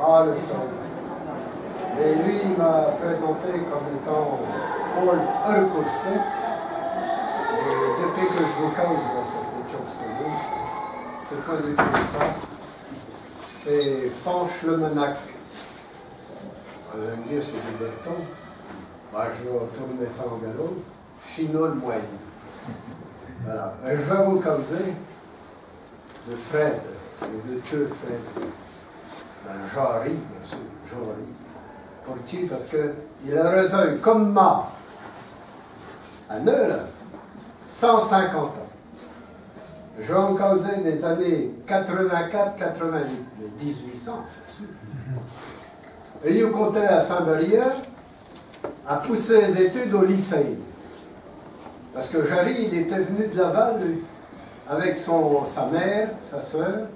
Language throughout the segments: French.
Ah, le sol. Mais lui, il m'a présenté comme étant Paul Urkelsen. Et depuis que je vous cause, ça fait Chopsonneau. C'est pas du tout ça. C'est Fanche-le-Menac. On va me dire c'est du Berton. Bah, je vais retourner ça en galop. Chinot-le-Moine. Voilà. Et je vais vous causer de Fred, et de Dieu Fred. Ben, Jarry, bien sûr, Jarry. Pour qui? Parce qu'il a reçu comme moi, à Neul, 150 ans. Je vais en causer des années 84-88, mais 1800, bien sûr. Et il comptait à Saint-Barrière à pousser les études au lycée. Parce que Jarry, il était venu de Laval, lui, avec sa mère, sa soeur,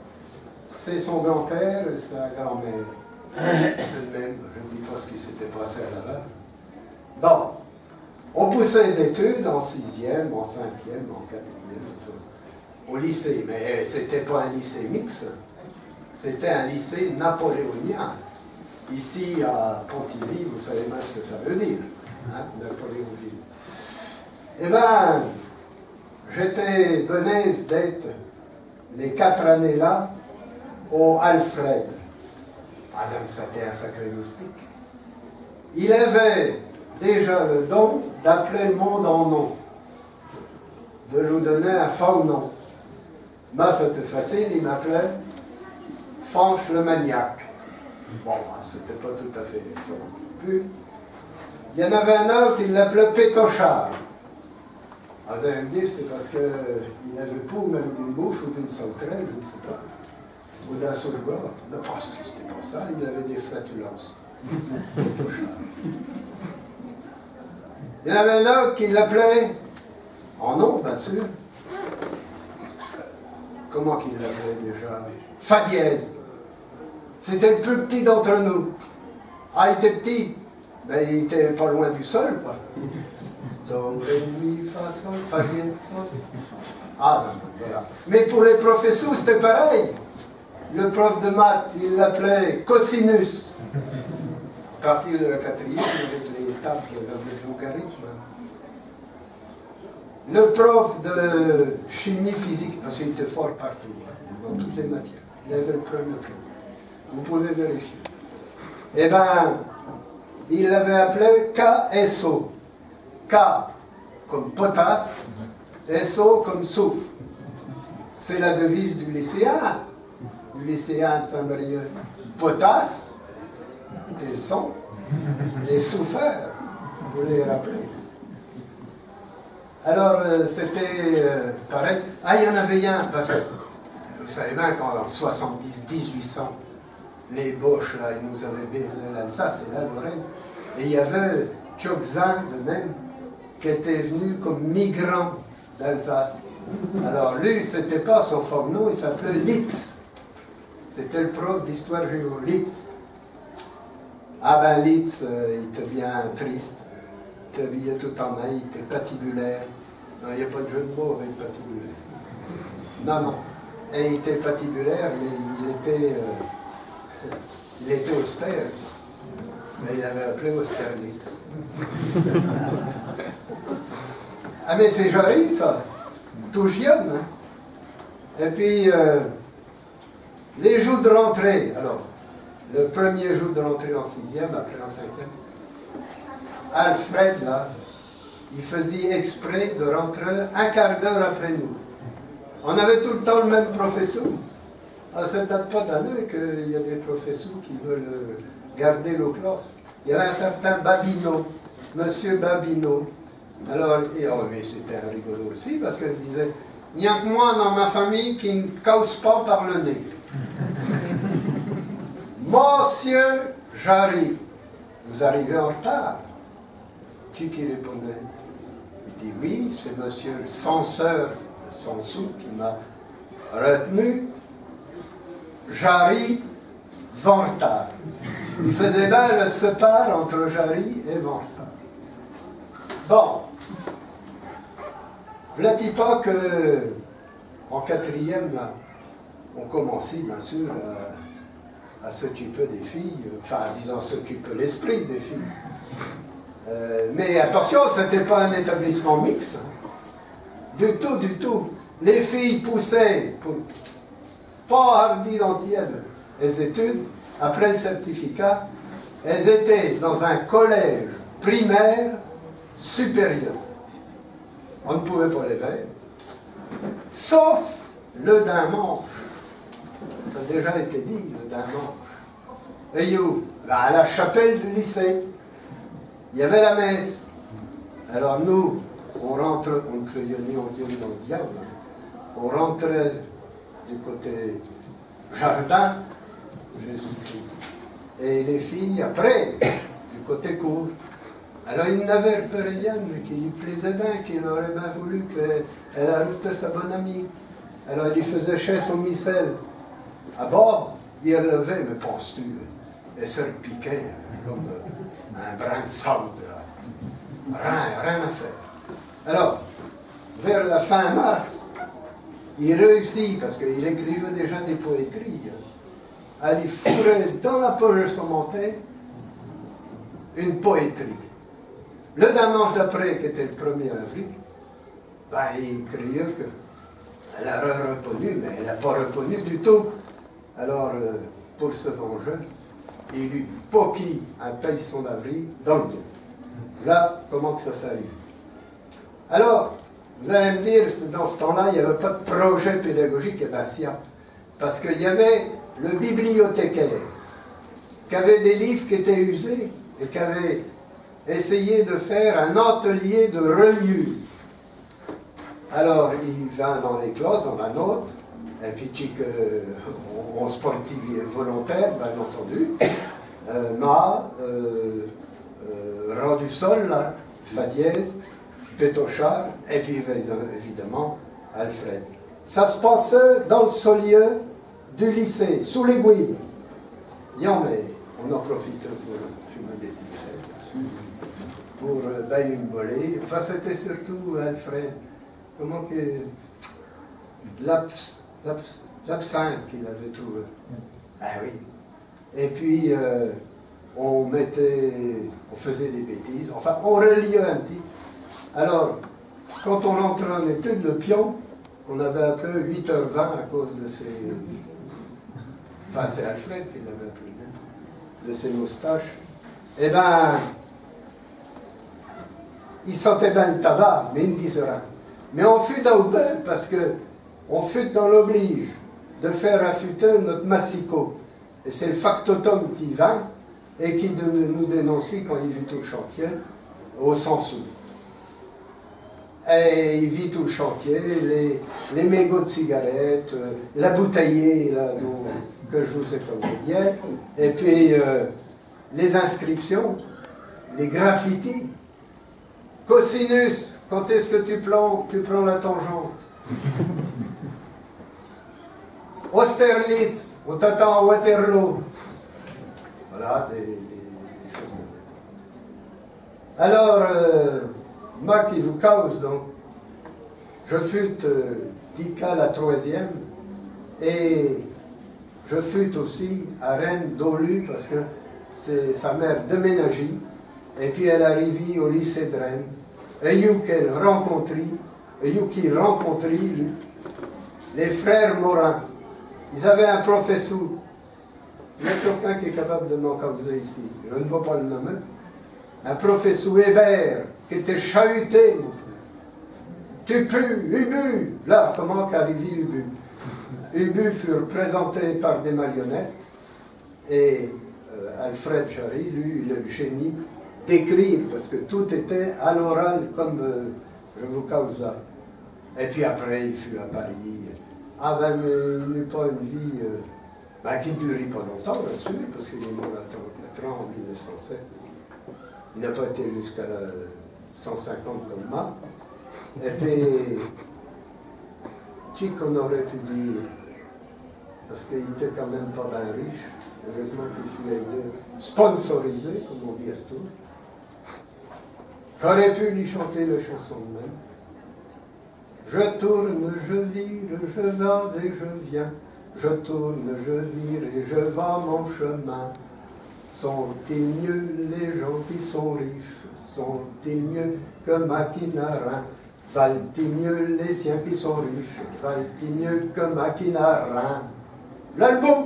c'est son grand-père et sa grand-mère. C'est le même, je ne dis pas ce qui s'était passé à Laval. Bon, on poussait les études en 6e, en 5e, en 4e, au lycée. Mais ce n'était pas un lycée mixte, c'était un lycée napoléonien. Ici, à Pontivy, vous savez même ce que ça veut dire, hein, Napoléonville. Eh bien, j'étais benaise d'être les 4 années-là au Alfred. Madame, c'était un sacré moustique. Il avait déjà le don d'appeler le monde en nom, de nous donner un faux nom. Moi, c'était facile, il m'appelait Fanche le Maniaque. Bon, c'était pas tout à fait faux. Puis, il y en avait un autre, il l'appelait Pétochard. Ah, vous allez me dire, c'est parce qu'il avait pas même d'une bouche ou d'une sauterelle, je ne sais pas. Ou d'un soulbord. Non, c'était pas ça, il avait des flatulences. Il y en avait un autre qui l'appelait, en nom, bien sûr. Comment qu'il l'appelait déjà? Fa dièse. C'était le plus petit d'entre nous. Ah, il était petit, mais il était pas loin du sol, quoi. Do, ré, mi, fa, sol, fa dièse, sol. Ah, non, voilà. Mais pour les professeurs, c'était pareil. Le prof de maths, il l'appelait cosinus. À partir de la 4e, avec les tables de logarithme. Le prof de chimie physique, parce qu'il était fort partout, dans toutes les matières. Il avait le premier prix. Vous pouvez vérifier. Eh bien, il l'avait appelé KSO. K comme potasse, SO comme soufre. C'est la devise du lycéen de Saint-Barrière. Potasse, et le son, les souffeurs, vous les rappelez. Alors, c'était pareil. Ah, il y en avait un, parce que, vous savez bien qu'en 70, 1800, les Boches, là, ils nous avaient baisé l'Alsace et la Lorraine. Et il y avait Tchokzin, de même, qui était venu comme migrant d'Alsace. Alors, lui, c'était pas son faux nom, il s'appelait Litz. C'était le prof d'histoire géo, Litz. Ah ben, Litz, il devient triste. Il était habillé tout en main, il était patibulaire. Non, il n'y a pas de jeu de mots avec patibulaire. Non, non. Et il était patibulaire, mais il était austère. Mais il avait appelé Austerlitz. Ah mais c'est joli ça, tout jeune. Hein? Et puis, les jours de rentrée, alors, le premier jour de rentrée en 6e, après en 5e, Alfred, là, il faisait exprès de rentrer un quart d'heure après nous. On avait tout le temps le même professeur. Alors, ça ne date pas d'années qu'il y a des professeurs qui veulent garder le classe. Il y avait un certain Babineau, Monsieur Babineau. Alors, oh, mais c'était un rigolo aussi, parce qu'il disait, il n'y a que moi dans ma famille qui ne cause pas par le nez. Monsieur Jarry, vous arrivez en retard. Qui répondait? Il dit, oui, c'est monsieur le censeur de Sansou qui m'a retenu. Jarry, Vantard. Il faisait bien le sépare entre Jarry et Vantard. Bon. Voilà pas que en 4e, là, on commençait bien sûr à à s'occuper des filles, enfin, disons, s'occuper l'esprit des filles. Mais attention, ce n'était pas un établissement mixte. Du tout, du tout. Les filles poussaient, pas hardies d'entières les études, après le certificat, elles étaient dans un collège primaire supérieur. On ne pouvait pas les faire, sauf le Dain-Manche. Ça a déjà été dit, le Dain-Manche. Et où? À la chapelle du lycée. Il y avait la messe. Alors nous, on rentre, on croyait ni en Dieu ni en diable. On rentrait du côté jardin, Jésus-Christ. Et les filles, après, du côté cour. Alors il n'avait rien qui lui plaisait bien, qu'il aurait bien voulu qu'elle ajoute sa bonne amie. Alors il lui faisait chasse au missel. À bord, il relevait, mais penses-tu, et se le piquait comme un brin de sable. Rien à faire. Alors, vers la fin mars, il réussit, parce qu'il écrivait déjà des poétries, à lui fourrer dans la poche de son manteau une poétrie. Le dimanche d'après, qui était le 1er avril, ben, il criait qu'elle a reconnu, mais elle n'a pas reconnu du tout. Alors, pour se venger, il lui poquit un paillasson d'avril dans le dos. Là, comment que ça s'arrive? Alors, vous allez me dire, dans ce temps-là, il n'y avait pas de projet pédagogique, et bien si, parce qu'il y avait le bibliothécaire, qui avait des livres qui étaient usés, et qui avait essayé de faire un atelier de revue. Alors, il vint dans les classes, dans la nôtre, et puis on sportivait volontaire, bien entendu, Ras du sol, là, Fa dièse, Pétochard, et puis évidemment Alfred. Ça se passait dans le solier du lycée, sous les Gouines. Mais on en profitait pour fumer des cigarettes, pour bailler une bolée. Enfin, c'était surtout Alfred. Comment que. L'absinthe qu'il avait trouvé. Ah oui. Et puis, on faisait des bêtises. Enfin, on reliait un petit. Alors, quand on rentrait en études, le pion, on avait appelé 8h20 à cause de ses... Enfin, c'est Alfred qui l'avait appelé, de ses moustaches. Eh bien, il sentait bien le tabac, mais il ne disait rien. Mais on fut dans le bel parce que on fut dans l'oblige de faire affûter notre massicot. Et c'est le factotum qui vint et qui nous dénonçait quand il vit tout le chantier, au 100 sous. Et il vit tout le chantier, les mégots de cigarettes, la bouteillée là, que je vous ai connu hier, et puis les inscriptions, les graffitis. Cosinus, quand est-ce que tu prends la tangente? Austerlitz, on t'attend à Waterloo. Voilà, des choses de... Alors, moi qui vous cause, donc, je fus d'ICA la 3e, et je fus aussi à Rennes d'Olu, parce que c'est sa mère déménageait, et puis elle arrivait au lycée de Rennes, et qu'elle rencontrait, qui rencontrait les frères Morin. Ils avaient un professeur. Il y a quelqu'un qui est capable de m'en causer ici. Je ne vais pas le nommer. Un professeur Hébert qui était chahuté. Tu pues, Ubu. Là, comment qu'arrivait Ubu? Ubu furent présentés par des marionnettes. Et Alfred Jarry, lui, il a le génie d'écrire, parce que tout était à l'oral, comme je vous cause ça. Et puis après, il fut à Paris. Ah ben, il n'eut pas une vie qui ne durait pas longtemps, bien sûr, parce qu'il est mort à 34 ans en 1907. Il n'a pas été jusqu'à 150 comme moi. Et puis, qui qu'on aurait pu dire, parce qu'il n'était quand même pas bien riche, heureusement qu'il fut sponsorisé, comme on dit à ce tour. J'aurais pu lui chanter la chanson de même. Je tourne, je vire, je vais et je viens. Je tourne, je vire et je vais mon chemin. Sont-ils mieux les gens qui sont riches? Sont-ils mieux que Maquinarin? Valent-ils mieux les siens qui sont riches? Valent-ils mieux que Maquinarin? L'album!